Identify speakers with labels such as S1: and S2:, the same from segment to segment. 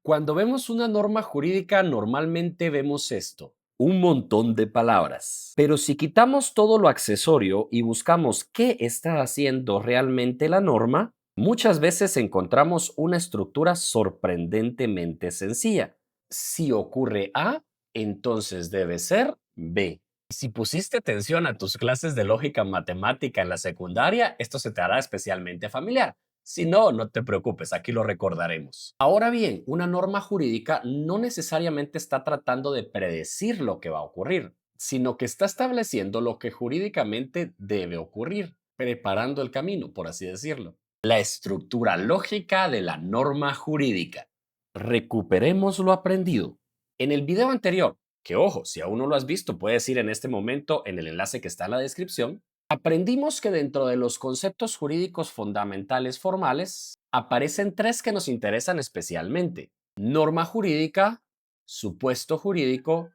S1: Cuando vemos una norma jurídica, normalmente vemos esto, un montón de palabras. Pero si quitamos todo lo accesorio y buscamos qué está haciendo realmente la norma, muchas veces encontramos una estructura sorprendentemente sencilla. Si ocurre A, entonces debe ser B. Si pusiste atención a tus clases de lógica matemática en la secundaria, esto se te hará especialmente familiar. Si no, no te preocupes, aquí lo recordaremos. Ahora bien, una norma jurídica no necesariamente está tratando de predecir lo que va a ocurrir, sino que está estableciendo lo que jurídicamente debe ocurrir, preparando el camino, por así decirlo. La estructura lógica de la norma jurídica. Recuperemos lo aprendido. En el video anterior, que ojo, si aún no lo has visto, puedes ir en este momento en el enlace que está en la descripción. Aprendimos que dentro de los conceptos jurídicos fundamentales formales aparecen tres que nos interesan especialmente: norma jurídica, supuesto jurídico,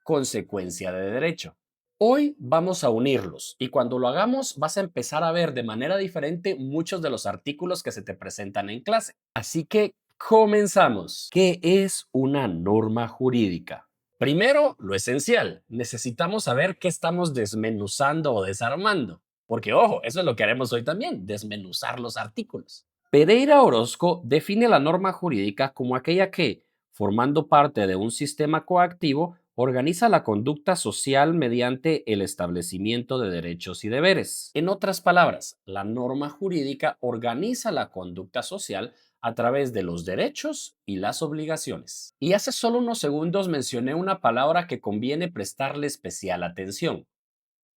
S1: consecuencia de derecho. Hoy vamos a unirlos y cuando lo hagamos vas a empezar a ver de manera diferente muchos de los artículos que se te presentan en clase. Así que comenzamos. ¿Qué es una norma jurídica? Primero, lo esencial. Necesitamos saber qué estamos desmenuzando o desarmando. Porque, ojo, eso es lo que haremos hoy también, desmenuzar los artículos. Pereira Orozco define la norma jurídica como aquella que, formando parte de un sistema coactivo, organiza la conducta social mediante el establecimiento de derechos y deberes. En otras palabras, la norma jurídica organiza la conducta social a través de los derechos y las obligaciones. Y hace solo unos segundos mencioné una palabra que conviene prestarle especial atención: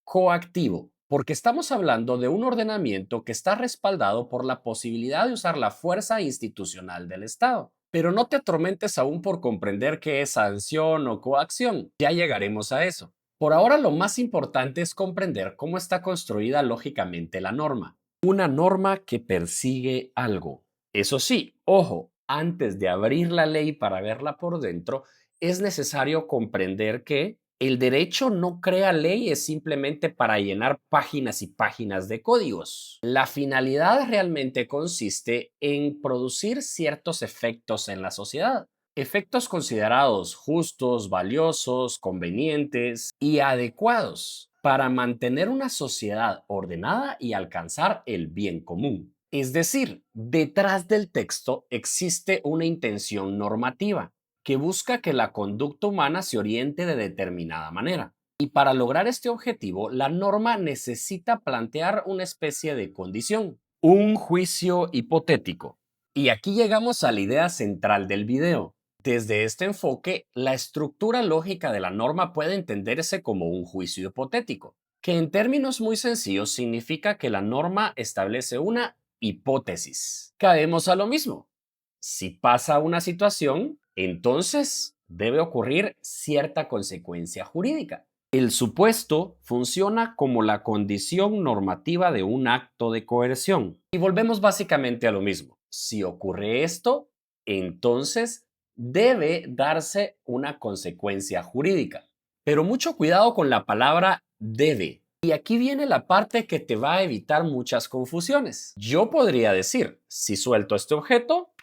S1: coactivo, porque estamos hablando de un ordenamiento que está respaldado por la posibilidad de usar la fuerza institucional del Estado. Pero no te atormentes aún por comprender qué es sanción o coacción, ya llegaremos a eso. Por ahora lo más importante es comprender cómo está construida lógicamente la norma. Una norma que persigue algo. Eso sí, ojo, antes de abrir la ley para verla por dentro, es necesario comprender que el derecho no crea leyes simplemente para llenar páginas y páginas de códigos. La finalidad realmente consiste en producir ciertos efectos en la sociedad. Efectos considerados justos, valiosos, convenientes y adecuados para mantener una sociedad ordenada y alcanzar el bien común. Es decir, detrás del texto existe una intención normativa que busca que la conducta humana se oriente de determinada manera. Y para lograr este objetivo, la norma necesita plantear una especie de condición, un juicio hipotético. Y aquí llegamos a la idea central del video. Desde este enfoque, la estructura lógica de la norma puede entenderse como un juicio hipotético, que en términos muy sencillos significa que la norma establece una hipótesis. Caemos a lo mismo. Si pasa una situación, entonces debe ocurrir cierta consecuencia jurídica. El supuesto funciona como la condición normativa de un acto de coerción. Y volvemos básicamente a lo mismo. Si ocurre esto, entonces debe darse una consecuencia jurídica. Pero mucho cuidado con la palabra debe. Y aquí viene la parte que te va a evitar muchas confusiones. Yo podría decir, si suelto este objeto,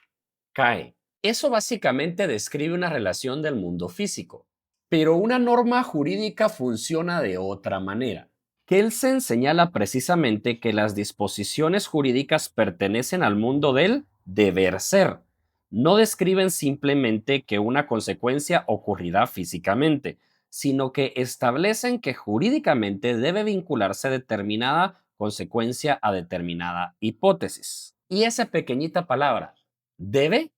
S1: cae. Eso básicamente describe una relación del mundo físico. Pero una norma jurídica funciona de otra manera. Kelsen señala precisamente que las disposiciones jurídicas pertenecen al mundo del deber ser. No describen simplemente que una consecuencia ocurrirá físicamente, sino que establecen que jurídicamente debe vincularse determinada consecuencia a determinada hipótesis. Y esa pequeñita palabra, debe,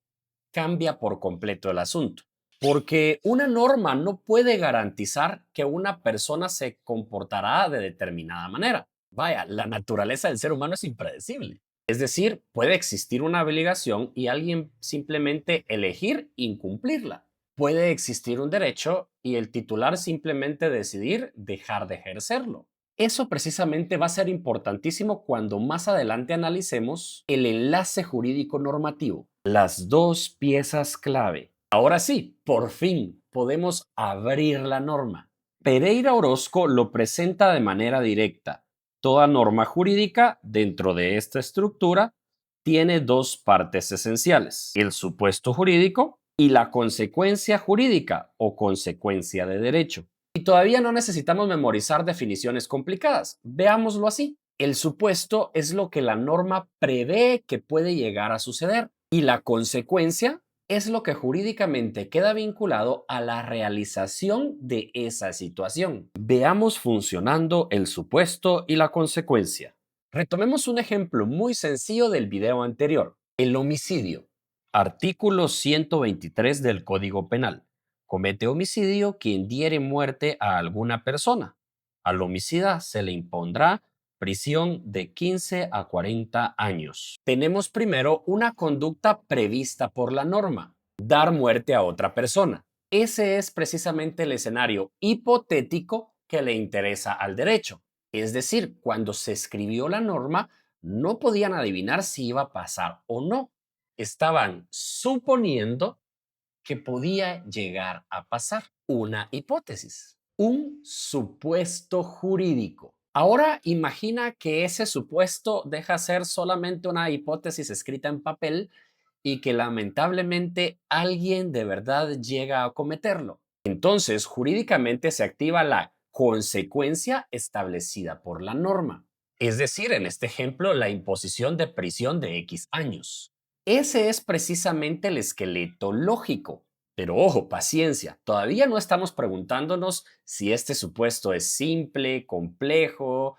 S1: cambia por completo el asunto. Porque una norma no puede garantizar que una persona se comportará de determinada manera. Vaya, la naturaleza del ser humano es impredecible. Es decir, puede existir una obligación y alguien simplemente elegir incumplirla. Puede existir un derecho y el titular simplemente decidir dejar de ejercerlo. Eso precisamente va a ser importantísimo cuando más adelante analicemos el enlace jurídico normativo, las dos piezas clave. Ahora sí, por fin podemos abrir la norma. Pereira Orozco lo presenta de manera directa. Toda norma jurídica dentro de esta estructura tiene dos partes esenciales: el supuesto jurídico y la consecuencia jurídica o consecuencia de derecho. Y todavía no necesitamos memorizar definiciones complicadas. Veámoslo así. El supuesto es lo que la norma prevé que puede llegar a suceder y la consecuencia es lo que jurídicamente queda vinculado a la realización de esa situación. Veamos funcionando el supuesto y la consecuencia. Retomemos un ejemplo muy sencillo del video anterior: el homicidio. Artículo 123 del Código Penal. Comete homicidio quien diere muerte a alguna persona. Al homicida se le impondrá prisión de 15 a 40 años. Tenemos primero una conducta prevista por la norma: dar muerte a otra persona. Ese es precisamente el escenario hipotético que le interesa al derecho. Es decir, cuando se escribió la norma, no podían adivinar si iba a pasar o no. Estaban suponiendo que podía llegar a pasar. Una hipótesis, un supuesto jurídico. Ahora imagina que ese supuesto deja ser solamente una hipótesis escrita en papel y que lamentablemente alguien de verdad llega a cometerlo. Entonces, jurídicamente se activa la consecuencia establecida por la norma. Es decir, en este ejemplo, la imposición de prisión de X años. Ese es precisamente el esqueleto lógico. Pero ojo, paciencia, todavía no estamos preguntándonos si este supuesto es simple, complejo,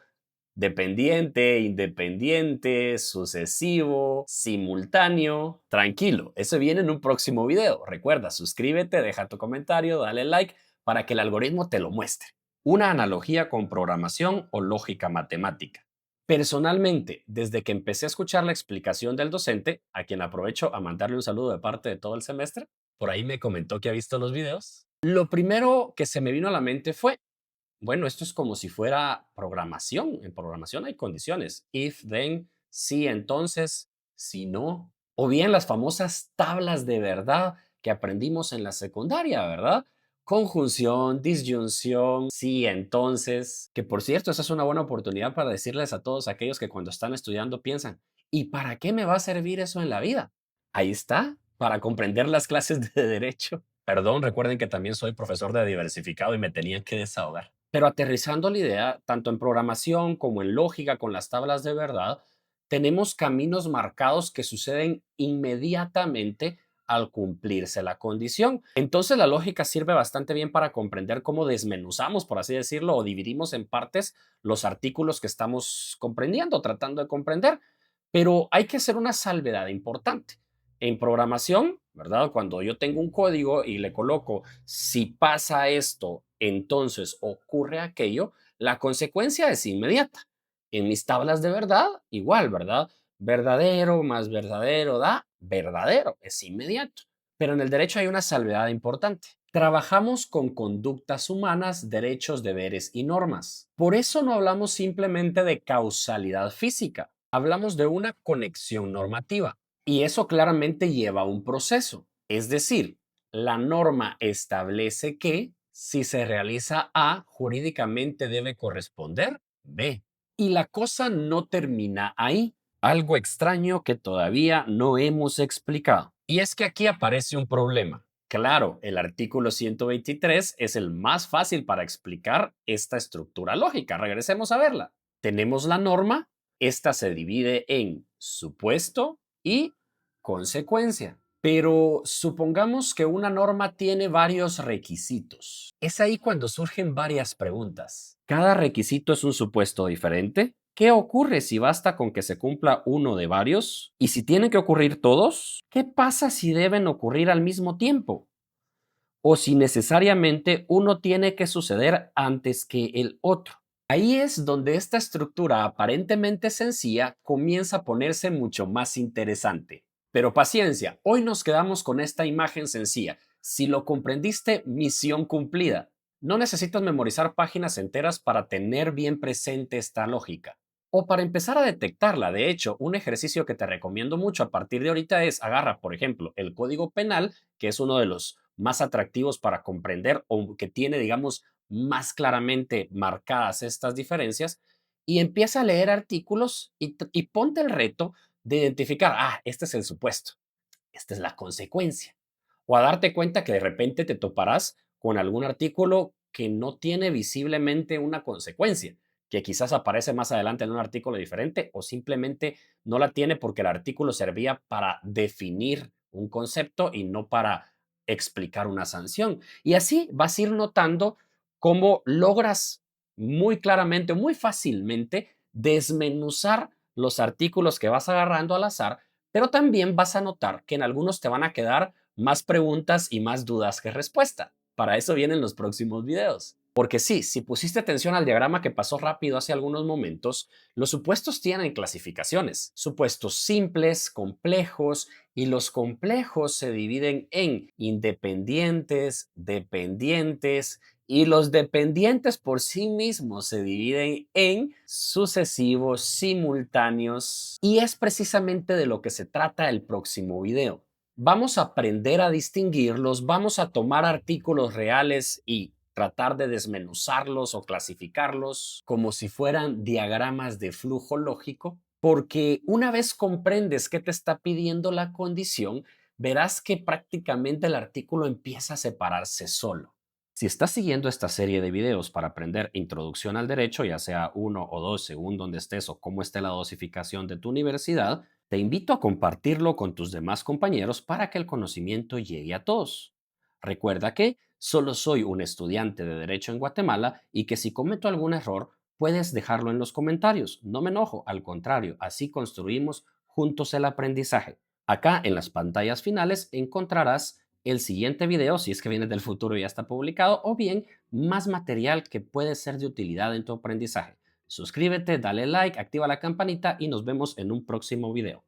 S1: dependiente, independiente, sucesivo, simultáneo. Tranquilo, eso viene en un próximo video. Recuerda, suscríbete, deja tu comentario, dale like para que el algoritmo te lo muestre. Una analogía con programación o lógica matemática. Personalmente, desde que empecé a escuchar la explicación del docente, a quien aprovecho a mandarle un saludo de parte de todo el semestre, por ahí me comentó que ha visto los videos, lo primero que se me vino a la mente fue: bueno, esto es como si fuera programación. En programación hay condiciones: if, then, si, entonces, si no. O bien las famosas tablas de verdad que aprendimos en la secundaria, ¿verdad? Conjunción, disyunción, sí, entonces. Que por cierto, esa es una buena oportunidad para decirles a todos aquellos que cuando están estudiando piensan: ¿y para qué me va a servir eso en la vida? Ahí está, para comprender las clases de derecho. Perdón, recuerden que también soy profesor de diversificado y me tenían que desahogar. Pero aterrizando la idea, tanto en programación como en lógica con las tablas de verdad, tenemos caminos marcados que suceden inmediatamente al cumplirse la condición. Entonces la lógica sirve bastante bien para comprender cómo desmenuzamos, por así decirlo, o dividimos en partes los artículos que estamos comprendiendo, tratando de comprender. Pero hay que hacer una salvedad importante. En programación, ¿verdad? Cuando yo tengo un código y le coloco si pasa esto, entonces ocurre aquello, la consecuencia es inmediata. En mis tablas de verdad, igual, ¿verdad? Verdadero más verdadero da verdadero, es inmediato. Pero en el derecho hay una salvedad importante. Trabajamos con conductas humanas, derechos, deberes y normas. Por eso no hablamos simplemente de causalidad física, hablamos de una conexión normativa. Y eso claramente lleva a un proceso. Es decir, la norma establece que si se realiza A, jurídicamente debe corresponder B. Y la cosa no termina ahí. Algo extraño que todavía no hemos explicado. Y es que aquí aparece un problema. Claro, el artículo 123 es el más fácil para explicar esta estructura lógica. Regresemos a verla. Tenemos la norma, esta se divide en supuesto y consecuencia. Pero supongamos que una norma tiene varios requisitos. Es ahí cuando surgen varias preguntas. ¿Cada requisito es un supuesto diferente? ¿Qué ocurre si basta con que se cumpla uno de varios? ¿Y si tienen que ocurrir todos? ¿Qué pasa si deben ocurrir al mismo tiempo? ¿O si necesariamente uno tiene que suceder antes que el otro? Ahí es donde esta estructura aparentemente sencilla comienza a ponerse mucho más interesante. Pero paciencia, hoy nos quedamos con esta imagen sencilla. Si lo comprendiste, misión cumplida. No necesitas memorizar páginas enteras para tener bien presente esta lógica o para empezar a detectarla. De hecho, un ejercicio que te recomiendo mucho a partir de ahorita es: agarra, por ejemplo, el Código Penal, que es uno de los más atractivos para comprender o que tiene, digamos, más claramente marcadas estas diferencias, y empieza a leer artículos y ponte el reto de identificar, este es el supuesto, esta es la consecuencia. O a darte cuenta que de repente te toparás con algún artículo que no tiene visiblemente una consecuencia, que quizás aparece más adelante en un artículo diferente o simplemente no la tiene porque el artículo servía para definir un concepto y no para explicar una sanción. Y así vas a ir notando cómo logras muy claramente, muy fácilmente desmenuzar los artículos que vas agarrando al azar, pero también vas a notar que en algunos te van a quedar más preguntas y más dudas que respuesta. Para eso vienen los próximos videos. Porque sí, si pusiste atención al diagrama que pasó rápido hace algunos momentos, los supuestos tienen clasificaciones. Supuestos simples, complejos, y los complejos se dividen en independientes, dependientes, y los dependientes por sí mismos se dividen en sucesivos, simultáneos, y es precisamente de lo que se trata el próximo video. Vamos a aprender a distinguirlos, vamos a tomar artículos reales y tratar de desmenuzarlos o clasificarlos como si fueran diagramas de flujo lógico, porque una vez comprendes qué te está pidiendo la condición, verás que prácticamente el artículo empieza a separarse solo. Si estás siguiendo esta serie de videos para aprender introducción al derecho, ya sea uno o dos según donde estés o cómo esté la dosificación de tu universidad, te invito a compartirlo con tus demás compañeros para que el conocimiento llegue a todos. Recuerda que solo soy un estudiante de derecho en Guatemala y que si cometo algún error, puedes dejarlo en los comentarios. No me enojo, al contrario, así construimos juntos el aprendizaje. Acá en las pantallas finales encontrarás el siguiente video, si es que viene del futuro y ya está publicado, o bien más material que puede ser de utilidad en tu aprendizaje. Suscríbete, dale like, activa la campanita y nos vemos en un próximo video.